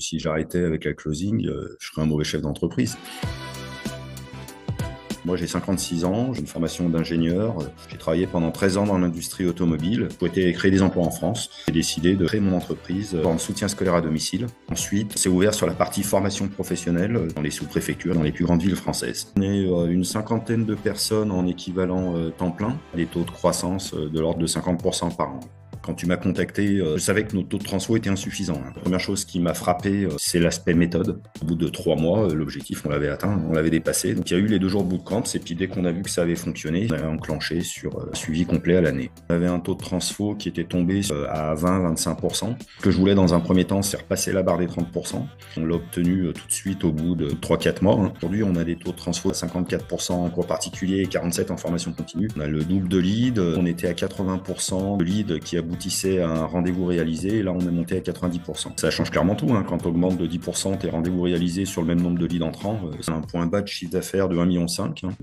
Si j'arrêtais avec la closing, je serais un mauvais chef d'entreprise. Moi, j'ai 56 ans, j'ai une formation d'ingénieur. J'ai travaillé pendant 13 ans dans l'industrie automobile. J'ai souhaité créer des emplois en France. J'ai décidé de créer mon entreprise en soutien scolaire à domicile. Ensuite, c'est ouvert sur la partie formation professionnelle dans les sous-préfectures, dans les plus grandes villes françaises. On est une cinquantaine de personnes en équivalent temps plein. Des taux de croissance de l'ordre de 50% par an. Quand tu m'as contacté, je savais que notre taux de transfo était insuffisant. La première chose qui m'a frappé, c'est l'aspect méthode. Au bout de 3 mois, l'objectif, on l'avait atteint, on l'avait dépassé. Donc il y a eu les 2 jours de bootcamp, et puis dès qu'on a vu que ça avait fonctionné, on a enclenché sur un suivi complet à l'année. On avait un taux de transfo qui était tombé à 20-25%. Ce que je voulais dans un premier temps, c'est repasser la barre des 30%. On l'a obtenu tout de suite au bout de 3-4 mois. Aujourd'hui, on a des taux de transfo à 54% en cours particulier et 47% en formation continue. On a le double de leads. On était à 80% de leads qui aboutissait à un rendez-vous réalisé, et là on est monté à 90%. Ça change clairement tout, quand tu augmentes de 10% tes rendez-vous réalisés sur le même nombre de leads entrants, c'est un point bas de chiffre d'affaires de 1,5 million.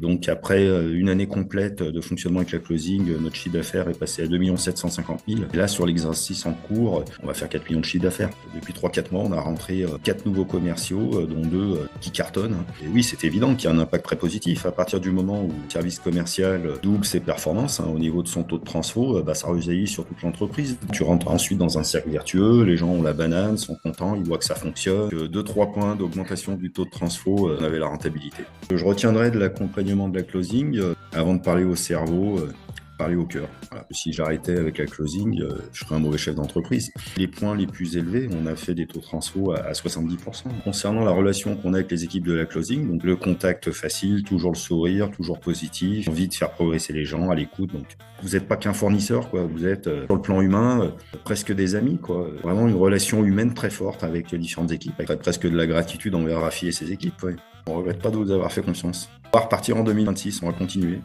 Donc après une année complète de fonctionnement avec la closing, notre chiffre d'affaires est passé à 2 750 000. Et là sur l'exercice en cours, on va faire 4 millions de chiffre d'affaires. Depuis 3-4 mois, on a rentré 4 nouveaux commerciaux, dont 2 qui cartonnent. Et oui, c'est évident qu'il y a un impact très positif. À partir du moment où le service commercial double ses performances au niveau de son taux de transfo, ça rejaillit sur toute l'entreprise. Tu rentres ensuite dans un cercle vertueux, les gens ont la banane, sont contents, ils voient que ça fonctionne. 2-3 points d'augmentation du taux de transfo, on avait la rentabilité. Je retiendrai de l'accompagnement de la closing, avant de parler au cerveau, parler au cœur. Voilà. Si j'arrêtais avec la closing, je serais un mauvais chef d'entreprise. Les points les plus élevés, on a fait des taux de transfo à 70%. Concernant la relation qu'on a avec les équipes de la closing, donc le contact facile, toujours le sourire, toujours positif, envie de faire progresser les gens, à l'écoute. Donc vous n'êtes pas qu'un fournisseur, quoi. Vous êtes sur le plan humain presque des amis, quoi. Vraiment une relation humaine très forte avec les différentes équipes, avec presque de la gratitude envers Rafi et ses équipes. Ouais. On ne regrette pas de vous avoir fait confiance. On va repartir en 2026, on va continuer.